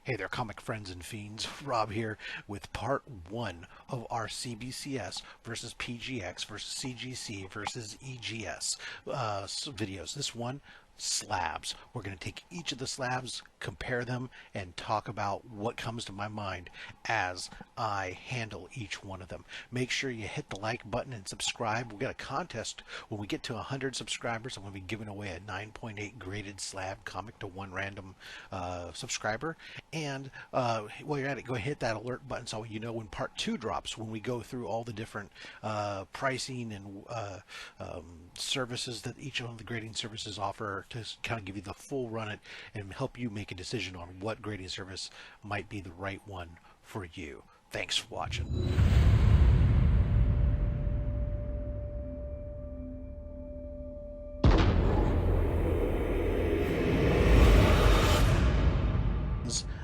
Hey there, comic friends and fiends. Rob here with part one of our CBCS versus PGX versus CGC versus EGS videos. This one, slabs. We're going to take each of the slabs, compare them, and talk about what comes to my mind as I handle each one of them. Make sure you hit the like button and subscribe. We've got a contest. When we get to 100 subscribers, I'm going to be giving away a 9.8 graded slab comic to one random subscriber. And while you're at it, go hit that alert button so you know when part two drops, when we go through all the different pricing and services that each of the grading services offer to kind of give you the full run it and help you make a decision on what grading service might be the right one for you. Thanks for watching.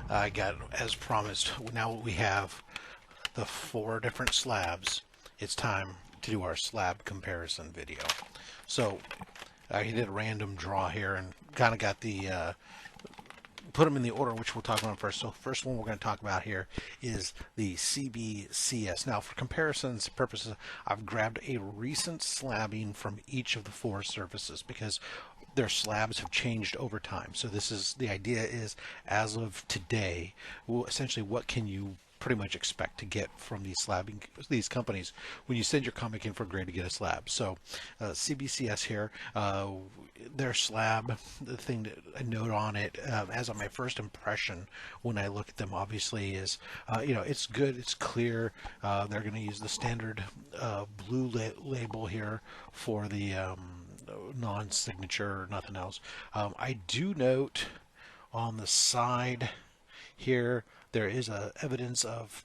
I got, as promised, now we have the 4 different slabs. It's time to do our slab comparison video. So I did a random draw here and kind of got the put them in the order which we'll talk about first. So first one we're going to talk about here is the CBCS. Now for comparisons purposes, I've grabbed a recent slabbing from each of the 4 surfaces because their slabs have changed over time. So this is, the idea is, as of today, well, essentially what can you pretty much expect to get from these companies when you send your comic in for grade to get a slab. So CBCS here, their slab, the thing that I note on it as on my first impression when I look at them, obviously, is it's good, it's clear. They're going to use the standard blue label here for the non-signature, nothing else. I do note on the side here there is evidence of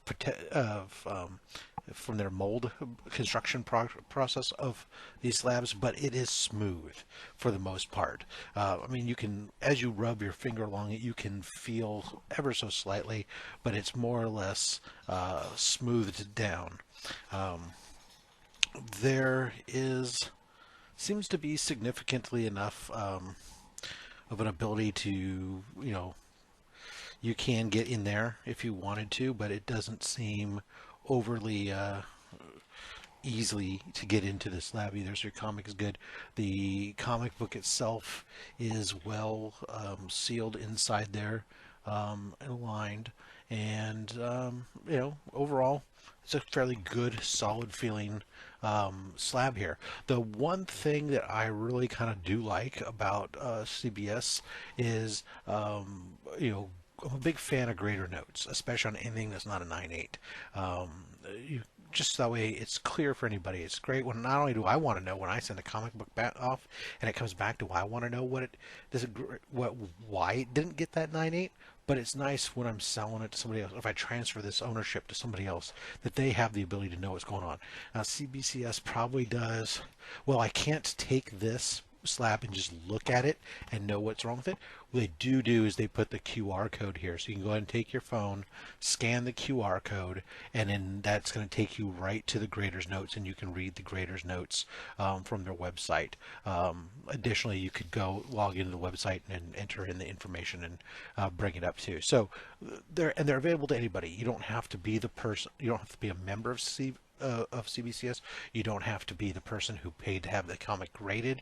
from their mold construction process of these slabs, but it is smooth for the most part. I mean, you can, as you rub your finger along it, you can feel ever so slightly, but it's more or less smoothed down. There seems to be significantly enough of an ability to, you can get in there if you wanted to, but it doesn't seem overly easily to get into the slab either. So your comic is good. The comic book itself is well sealed inside there and aligned, and overall it's a fairly good, solid feeling slab here. The one thing that I really kind of do like about CBS is, I'm a big fan of grader notes, especially on anything that's not a 9.8. Just that way it's clear for anybody. It's great when not only do I want to know when I send a comic book back off and it comes back, do I want to know why it didn't get that 9.8, but it's nice when I'm selling it to somebody else, if I transfer this ownership to somebody else, that they have the ability to know what's going on. Now CBCS probably does, well, I can't take this slab and just look at it and know what's wrong with it. What they do is they put the QR code here, so you can go ahead and take your phone, scan the QR code, and then that's going to take you right to the grader's notes, and you can read the grader's notes from their website. Additionally, you could go log into the website and enter in the information and bring it up too. So they're available to anybody. You don't have to be the person. You don't have to be a member of CBCS. You don't have to be the person who paid to have the comic graded.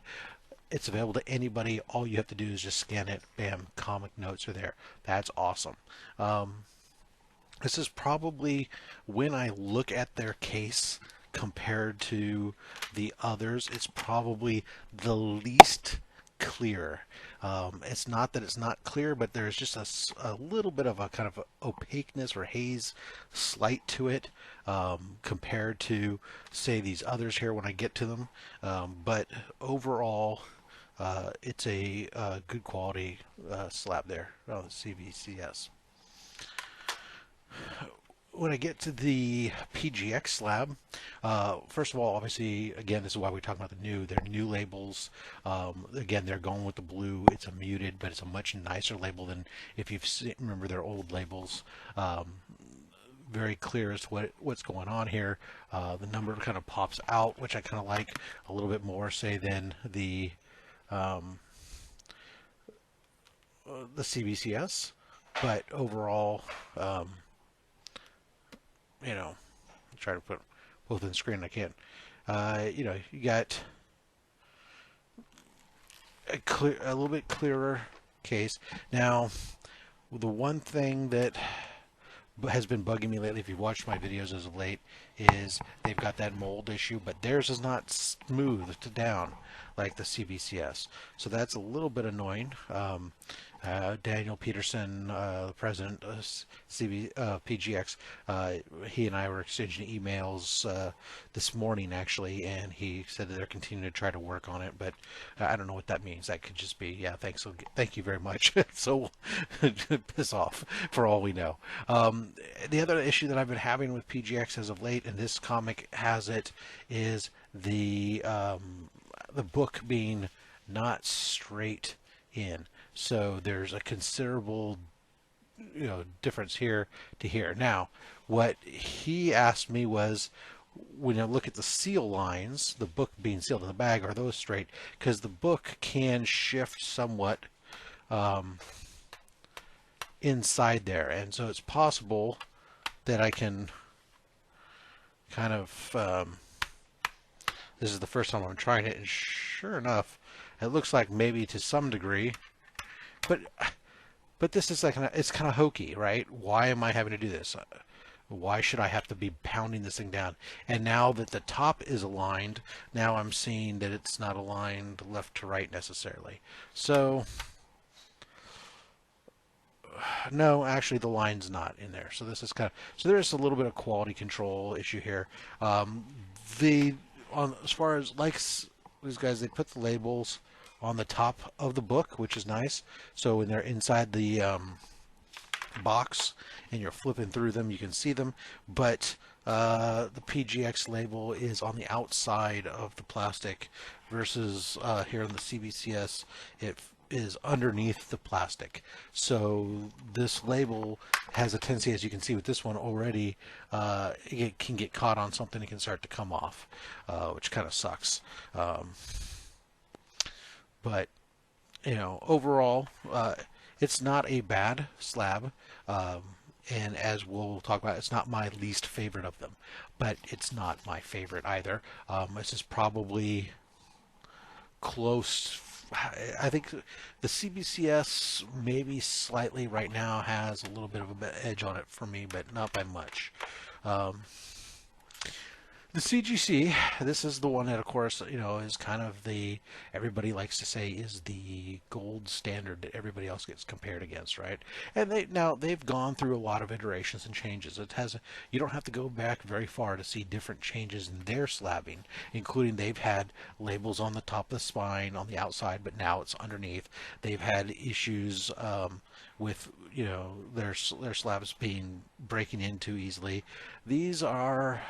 It's available to anybody. All you have to do is just scan it. Bam, comic notes are there. That's awesome. This is probably, when I look at their case compared to the others, it's probably the least clear. It's not that it's not clear, but there's just a little bit of a kind of opaqueness or haze slight to it compared to, say, these others here when I get to them. But overall, it's a good quality slab there on the CBCS. When I get to the PGX slab, first of all, obviously, again, this is why we're talking about they're new labels. Again, they're going with the blue. It's a muted, but it's a much nicer label than if you remember their old labels. Very clear as to what's going on here. The number kind of pops out, which I kind of like a little bit more, say, than the CBCS. but overall, you know, I'll try to put both in the screen. I can't. You know, you got a little bit clearer case. Now, the one thing that has been bugging me lately, if you've watched my videos as of late, is they've got that mold issue, but theirs is not smoothed down like the CBCS. So that's a little bit annoying. Daniel Peterson, the president of PGX, he and I were exchanging emails this morning actually, and he said that they're continuing to try to work on it, but I don't know what that means. That could just be, yeah, thanks, thank you very much. So piss off for all we know. The other issue that I've been having with PGX as of late, and this comic has it, is the book being not straight in. So there's a considerable, you know, difference here to here. Now, what he asked me was, when I look at the seal lines, the book being sealed in the bag, are those straight? Because the book can shift somewhat inside there, and so it's possible that I can kind of. This is the first time I'm trying it, and sure enough, it looks like maybe to some degree. But this is like it's kind of hokey, right? Why am I having to do this? Why should I have to be pounding this thing down? And now that the top is aligned, now I'm seeing that it's not aligned left to right necessarily. So no, actually the line's not in there. So this is kind of, so there's a little bit of quality control issue here. As far as likes, these guys, they put the labels on the top of the book, which is nice. So when they're inside the box and you're flipping through them, you can see them. But the PGX label is on the outside of the plastic versus here in the CBCS, it is underneath the plastic. So this label has a tendency, as you can see with this one already, it can get caught on something, it can start to come off, which kind of sucks. But, you know, overall, it's not a bad slab. And as we'll talk about, it's not my least favorite of them, but it's not my favorite either. This is probably close. I think the CBCS maybe slightly right now has a little bit of an edge on it for me, but not by much. The CGC, this is the one that, of course, you know, is kind of the, everybody likes to say is the gold standard that everybody else gets compared against, right? And they've gone through a lot of iterations and changes. You don't have to go back very far to see different changes in their slabbing, including they've had labels on the top of the spine on the outside, but now it's underneath. They've had issues with, you know, their slabs breaking in too easily. These are,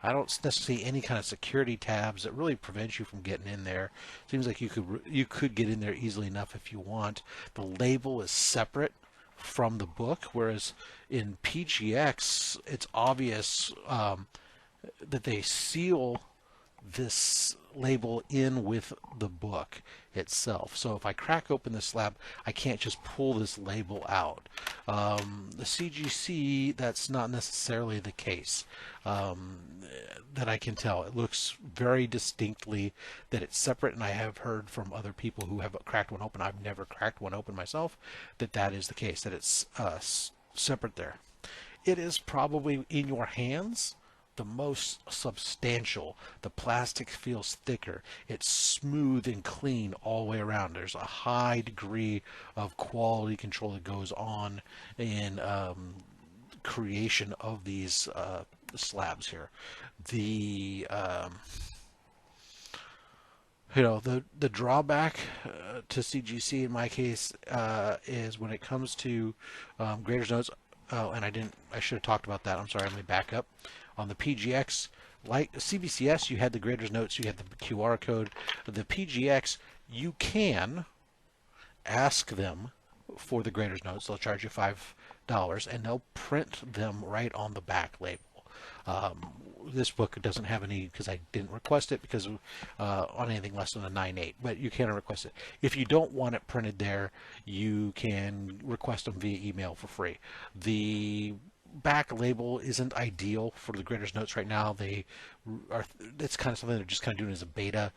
I don't necessarily see any kind of security tabs that really prevent you from getting in there. Seems like you could get in there easily enough if you want. The label is separate from the book, whereas in PGX, it's obvious that they seal this label in with the book itself. So if I crack open the slab, I can't just pull this label out. The CGC, that's not necessarily the case, that I can tell. It looks very distinctly that it's separate, and I have heard from other people who have cracked one open. I've never cracked one open myself, that is the case, that it's separate there. It is probably in your hands the most substantial. The plastic feels thicker. It's smooth and clean all the way around. There's a high degree of quality control that goes on in creation of these slabs here. The you know, the drawback to CGC in my case is when it comes to graders notes. Oh, and I should have talked about that. I'm sorry. Let me back up. On the PGX, like CBCS, you had the graders notes, you had the QR code. The PGX, you can ask them for the graders notes. They'll charge you $5, and they'll print them right on the back label. This book doesn't have any because I didn't request it because on anything less than a 9.8, but you can request it. If you don't want it printed there, you can request them via email for free. The back label isn't ideal for the graders notes right now. It's kind of something they're just kind of doing as a beta.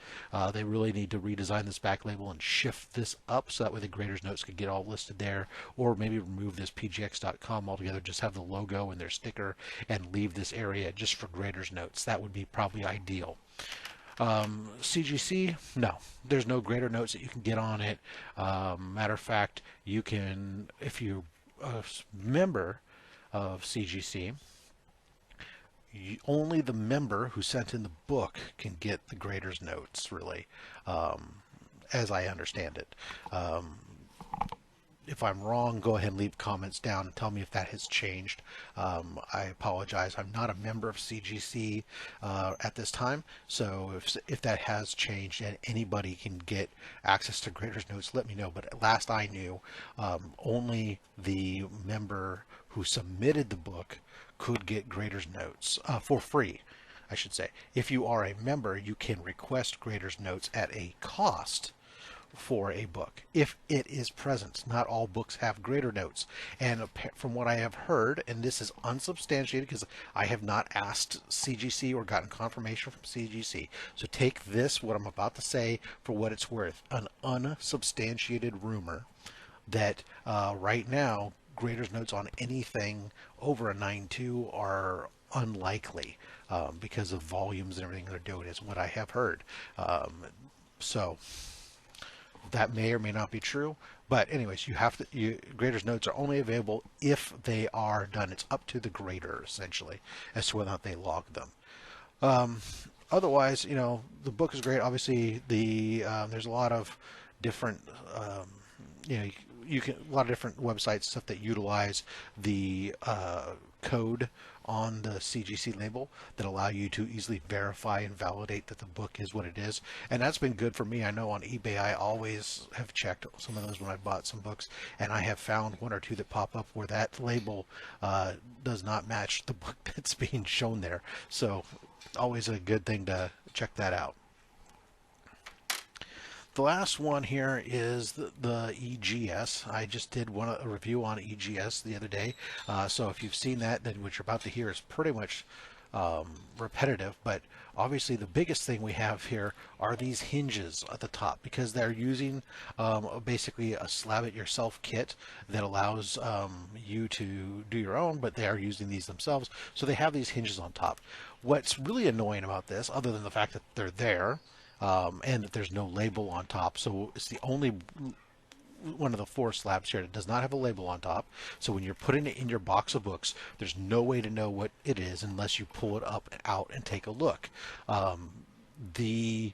They really need to redesign this back label and shift this up so that way the graders notes could get all listed there, or maybe remove this pgx.com altogether, just have the logo and their sticker and leave this area just for graders notes. That would be probably ideal. CGC, no, there's no grader notes that you can get on it. Matter of fact, you can, if you're a member of CGC, only the member who sent in the book can get the grader's notes, really, as I understand it. If I'm wrong, go ahead and leave comments down and tell me if that has changed. I apologize. I'm not a member of CGC at this time, so if that has changed and anybody can get access to grader's notes, let me know. But last I knew, only the member who submitted the book could get grader's notes for free, I should say. If you are a member, you can request grader's notes at a cost for a book if it is present. Not all books have grader notes, and from what I have heard, and this is unsubstantiated because I have not asked CGC or gotten confirmation from CGC, so take this, what I'm about to say, for what it's worth, an unsubstantiated rumor that right now grader's notes on anything over a 9.2 are unlikely because of volumes and everything they're doing, is what I have heard. So that may or may not be true, but anyways, grader's notes are only available if they are done. It's up to the grader essentially as to whether or not they log them. Otherwise, the book is great. Obviously, there's a lot of different a lot of different websites, stuff that utilize the code on the CGC label that allow you to easily verify and validate that the book is what it is, and that's been good for me. I know on eBay I always have checked some of those when I bought some books, and I have found one or two that pop up where that label does not match the book that's being shown there, so always a good thing to check that out. The last one here is the EGS. I just did a review on EGS the other day, so if you've seen that, then what you're about to hear is pretty much repetitive, but obviously the biggest thing we have here are these hinges at the top, because they're using basically a slab it yourself kit that allows you to do your own, but they are using these themselves, so they have these hinges on top. What's really annoying about this, other than the fact that they're there, and that there's no label on top, so it's the only one of the 4 slabs here that does not have a label on top, so when you're putting it in your box of books, there's no way to know what it is unless you pull it up and out and take a look. The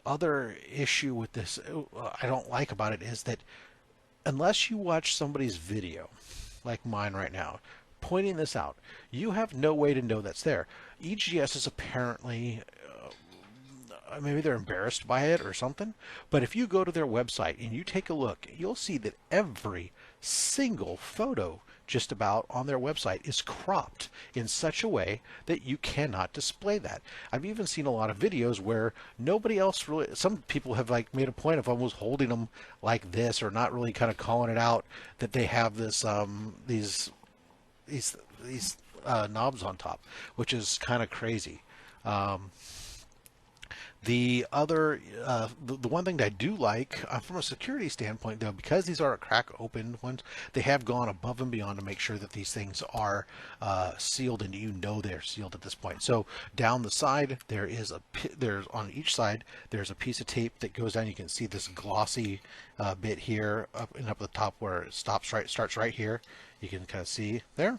other issue with this I don't like about it is that unless you watch somebody's video like mine right now pointing this out, you have no way to know that's there. EGS is apparently maybe they're embarrassed by it or something, but if you go to their website and you take a look, you'll see that every single photo just about on their website is cropped in such a way that you cannot display that. I've even seen a lot of videos where nobody else really, some people have like made a point of almost holding them like this or not really kind of calling it out that they have this these knobs on top, which is kind of crazy. The other, the one thing that I do like from a security standpoint, though, because these are crack open ones, they have gone above and beyond to make sure that these things are sealed, and they're sealed at this point. So down the side, there's on each side there's a piece of tape that goes down. You can see this glossy bit here up at the top where it starts right here. You can kind of see there,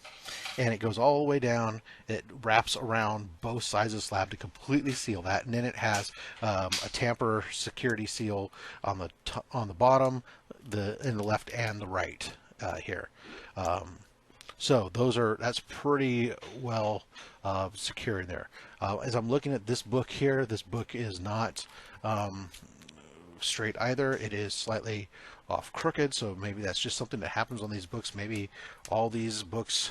and it goes all the way down. It wraps around both sides of the slab to completely seal that, and then it has a tamper security seal on the bottom, in the left and the right here. So that's pretty well secure in there. As I'm looking at this book here, this book is not straight either. It is slightly off crooked, so maybe that's just something that happens on these books. Maybe all these books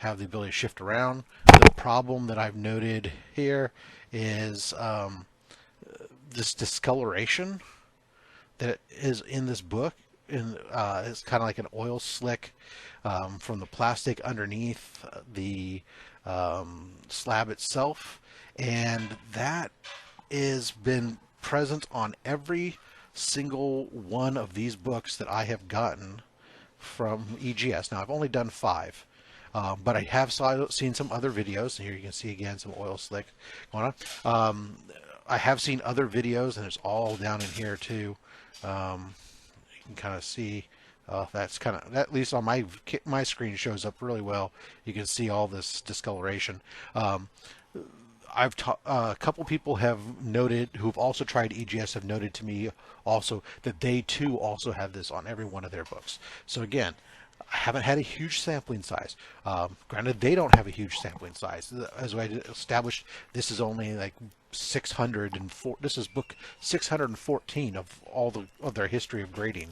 have the ability to shift around. The problem that I've noted here is this discoloration that is in this book. It's kind of like an oil slick from the plastic underneath the slab itself, and that has been present on every single one of these books that I have gotten from EGS. Now, I've only done 5, but I have seen some other videos. Here you can see again some oil slick going on. I have seen other videos, and it's all down in here too. You can kind of see that's kind of, at least on my screen, shows up really well. You can see all this discoloration. A couple people have noted, who've also tried EGS, have noted to me also that they too also have this on every one of their books. So again, I haven't had a huge sampling size. Granted, they don't have a huge sampling size. As I established, this is only like 604. This is book 614 of all of their history of grading.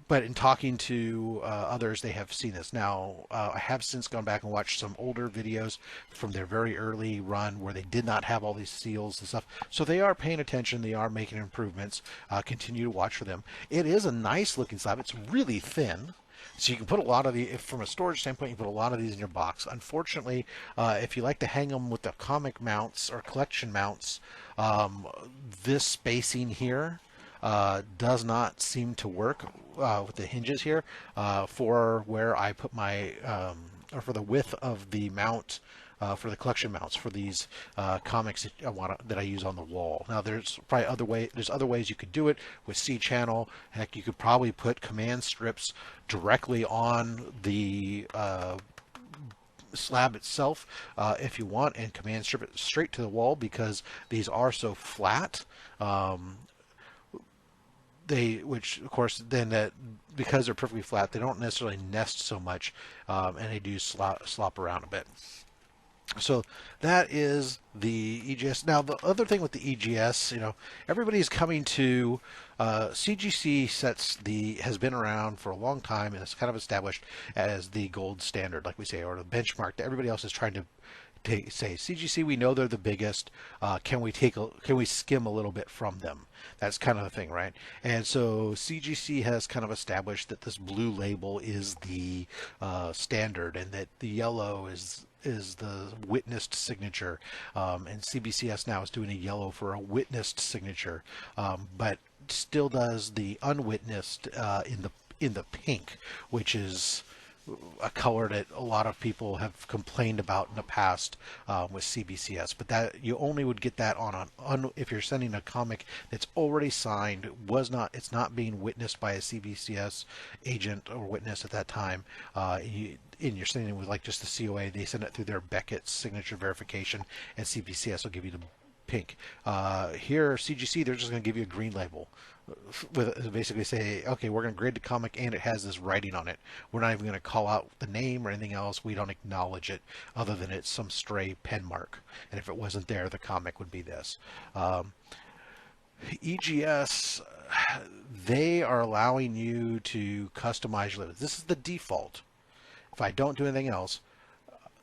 But in talking to others, they have seen this. Now, I have since gone back and watched some older videos from their very early run where they did not have all these seals and stuff. So they are paying attention. They are making improvements. Continue to watch for them. It is a nice looking slab. It's really thin. So you can put a lot of from a storage standpoint, you put a lot of these in your box. Unfortunately, if you like to hang them with the comic mounts or collection mounts, this spacing here does not seem to work with the hinges here for where I put my, or for the width of the mount for the collection mounts for these comics that I use on the wall. Now there's probably other ways you could do it with C channel. Heck, you could probably put command strips directly on the slab itself if you want, and command strip it straight to the wall, because these are so flat. Which of course then that because they're perfectly flat, they don't necessarily nest so much, and they do slop around a bit. So that is the EGS. Now the other thing with the EGS, everybody's coming to CGC has been around for a long time, and it's kind of established as the gold standard, like we say, or the benchmark that everybody else is trying to say. CGC, we know they're the biggest. Can we skim a little bit from them? That's kind of the thing, right? And so CGC has kind of established that this blue label is the standard, and that the yellow is the witnessed signature. And CBCS now is doing a yellow for a witnessed signature, but still does the unwitnessed in the pink, which is a color that a lot of people have complained about in the past with CBCS, but that you only would get that if you're sending a comic that's already signed, it's not being witnessed by a CBCS agent or witness at that time, and you're sending it with like just the COA. They send it through their Beckett's signature verification, and CBCS will give you the pink. Here, CGC, they're just going to give you a green label. Basically say, okay, we're going to grade the comic and it has this writing on it. We're not even going to call out the name or anything else. We don't acknowledge it other than it's some stray pen mark. And if it wasn't there, the comic would be this. EGS, they are allowing you to customize your limits. This is the default. If I don't do anything else,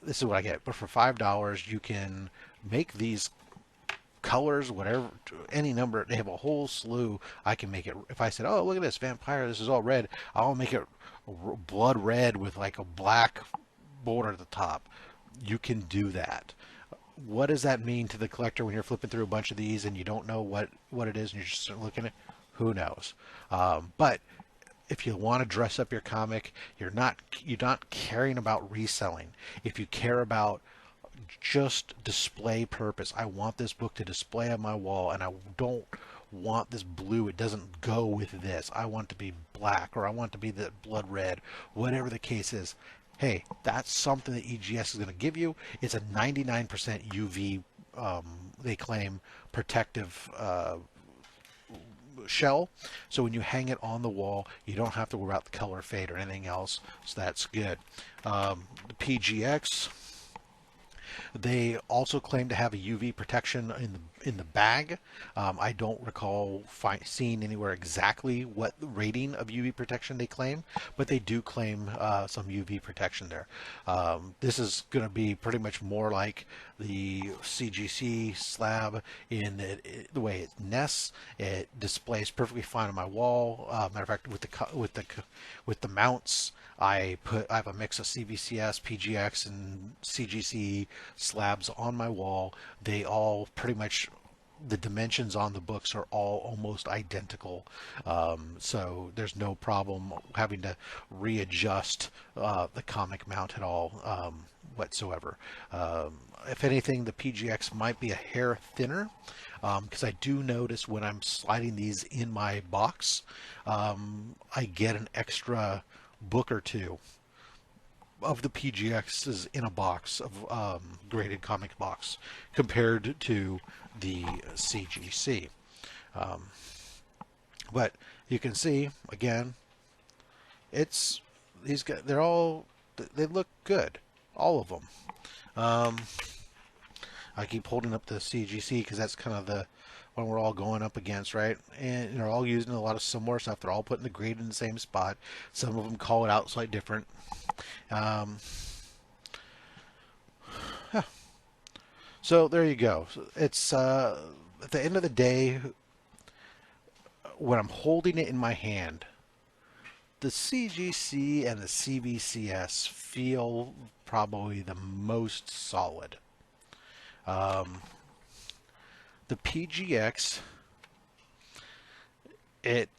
this is what I get. But for $5, you can make these colors, whatever, any number. They have a whole slew. I can make it. If I said, oh, look at this vampire, this is all red, I'll make it blood red with like a black border at the top. You can do that. What does that mean to the collector when you're flipping through a bunch of these and you don't know what it is and you're just looking at? Who knows? But if you want to dress up your comic, you're not caring about reselling. If you care about just display purpose, I want this book to display on my wall, and I don't want this blue, it doesn't go with this, I want it to be black, or I want it to be the blood red, whatever the case is. Hey, that's something that EGS is going to give you. It's a 99% UV, they claim, protective shell, so when you hang it on the wall, you don't have to worry about the color fade or anything else, so that's good. The PGX, they also claim to have a UV protection in the bag. I don't recall seeing anywhere exactly what rating of UV protection they claim, but they do claim some UV protection there. This is going to be pretty much more like the CGC slab in the way it nests. It displays perfectly fine on my wall. Matter of fact, with the mounts, I have a mix of CBCS, PGX, and CGC slabs on my wall. They all pretty much, the dimensions on the books are all almost identical, so there's no problem having to readjust the comic mount at all whatsoever. If anything, the PGX might be a hair thinner, because I do notice when I'm sliding these in my box, I get an extra book or two of the PGXs in a box of graded comic box compared to the CGC. But you can see again, it's these guys. They look good, all of them. I keep holding up the CGC because that's kind of the one we're all going up against, right? And they're all using a lot of similar stuff. They're all putting the grade in the same spot. Some of them call it out slightly different. So there you go. It's at the end of the day, when I'm holding it in my hand, the CGC and the CBCS feel probably the most solid. The PGX, it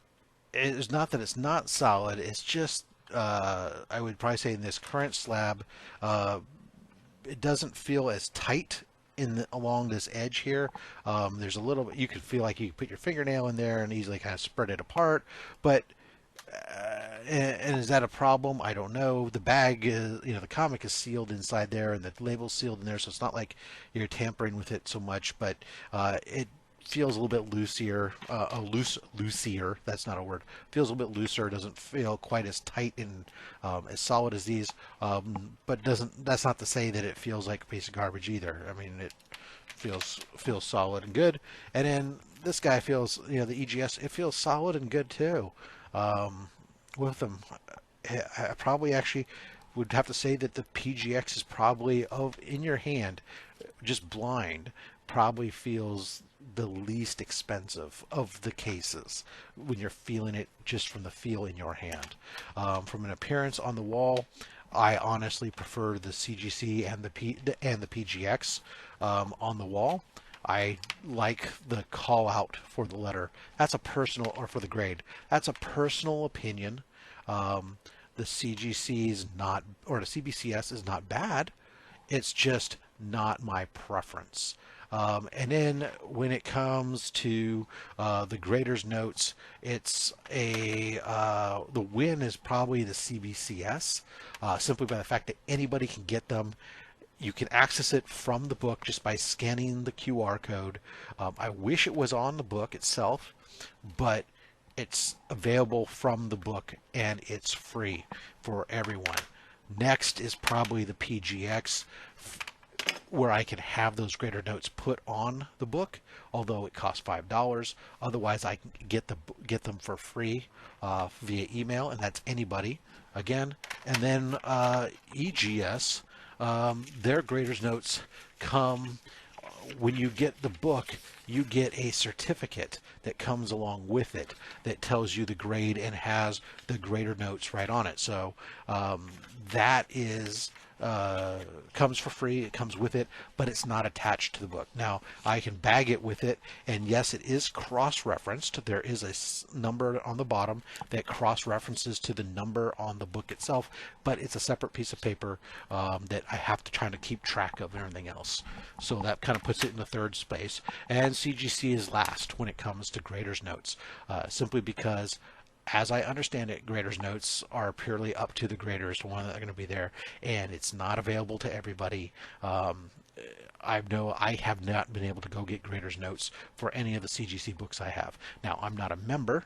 is not that it's not solid, it's just I would probably say in this current slab, it doesn't feel as tight along this edge here. There's a little bit, you could feel like you could put your fingernail in there and easily kind of spread it apart, but and is that a problem? I don't know. The bag is, the comic is sealed inside there and the label's sealed in there, so it's not like you're tampering with it so much, but it feels a little bit loosier, loosier, that's not a word, feels a little bit looser, doesn't feel quite as tight and as solid as these, but that's not to say that it feels like a piece of garbage either. I mean, it feels solid and good. And then this guy feels, the EGS, it feels solid and good too. With them, I probably actually would have to say that the PGX is probably, in your hand, just blind, probably feels the least expensive of the cases when you're feeling it just from the feel in your hand. From an appearance on the wall, I honestly prefer the CGC and the PGX on the wall. I like the call out for the letter. That's a personal, or for the grade. That's a personal opinion. The CGC is not, or the CBCS is not bad. It's just not my preference. And then when it comes to the grader's notes, it's the win is probably the CBCS, simply by the fact that anybody can get them. You can access it from the book just by scanning the QR code. I wish it was on the book itself, but it's available from the book and it's free for everyone. Next is probably the PGX, where I can have those grader notes put on the book, although it costs $5. Otherwise, I can get them for free via email, and that's anybody again. And then EGS. Their grader's notes come when you get the book. You get a certificate that comes along with it that tells you the grade and has the grader notes right on it. So that is comes for free. It comes with it, but it's not attached to the book. Now I can bag it with it, and yes, it is cross-referenced. There is a number on the bottom that cross-references to the number on the book itself, but it's a separate piece of paper that I have to try to keep track of and everything else. So that kind of puts it in the third space. And CGC is last when it comes to grader's notes, simply because, as I understand it, grader's notes are purely up to the graders, the one that are going to be there, and it's not available to everybody. I have not been able to go get grader's notes for any of the CGC books I have. Now, I'm not a member,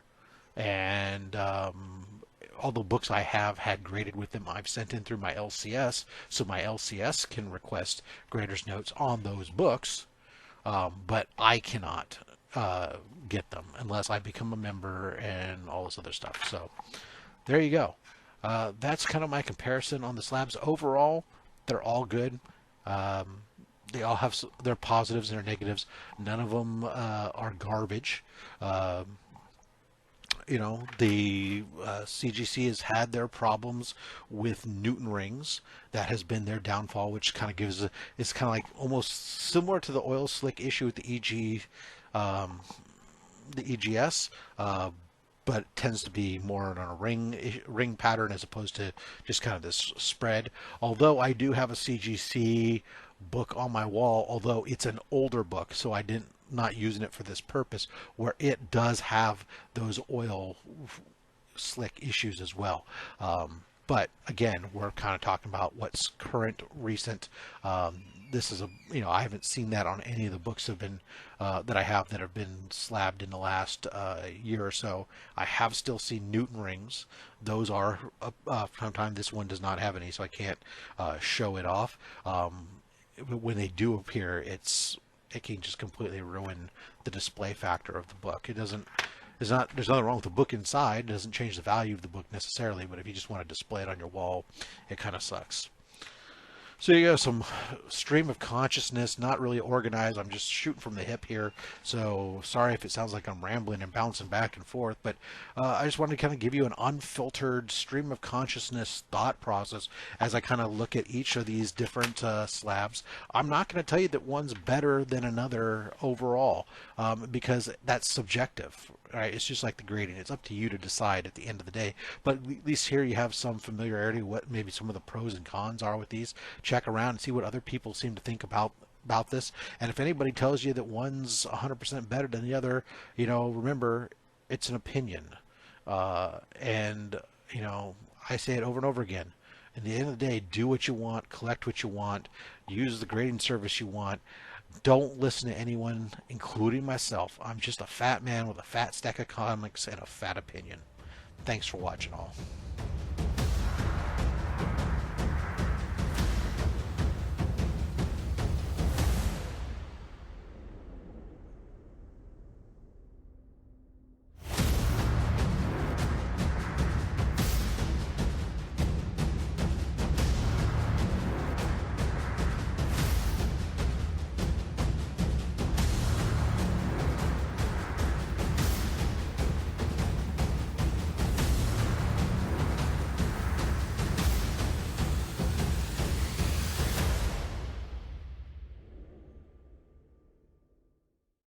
and all the books I have had graded with them, I've sent in through my LCS, so my LCS can request grader's notes on those books. but I cannot get them unless I become a member and all this other stuff. So there you go. That's kind of my comparison on the slabs. Overall, they're all good. Um, they all have their positives and their negatives. None of them are garbage. Um, the CGC has had their problems with Newton rings. That has been their downfall, which kind of it's kind of like almost similar to the oil slick issue with um, the EGS, but tends to be more on a ring pattern as opposed to just kind of this spread. Although I do have a CGC book on my wall, although it's an older book, so I didn't not using it for this purpose, where it does have those oil slick issues as well. But again, we're kind of talking about what's current, recent. This is I haven't seen that on any of the books that I have that have been slabbed in the last year or so. I have still seen Newton rings. Those are from time. This one does not have any, so I can't show it off. When they do appear, it can just completely ruin the display factor of the book. There's nothing wrong with the book inside. It doesn't change the value of the book necessarily, but if you just want to display it on your wall, it kind of sucks. So you got some stream of consciousness, not really organized. I'm just shooting from the hip here. So sorry if it sounds like I'm rambling and bouncing back and forth, but I just wanted to kind of give you an unfiltered stream of consciousness thought process as I kind of look at each of these different slabs. I'm not going to tell you that one's better than another overall, because that's subjective. Right? It's just like the grading. It's up to you to decide at the end of the day. But at least here you have some familiarity what maybe some of the pros and cons are with these. Check around and see what other people seem to think about this. And if anybody tells you that one's 100% better than the other, remember, it's an opinion. And I say it over and over again. At the end of the day, do what you want, collect what you want, use the grading service you want. Don't listen to anyone, including myself. I'm just a fat man with a fat stack of comics and a fat opinion. Thanks for watching all.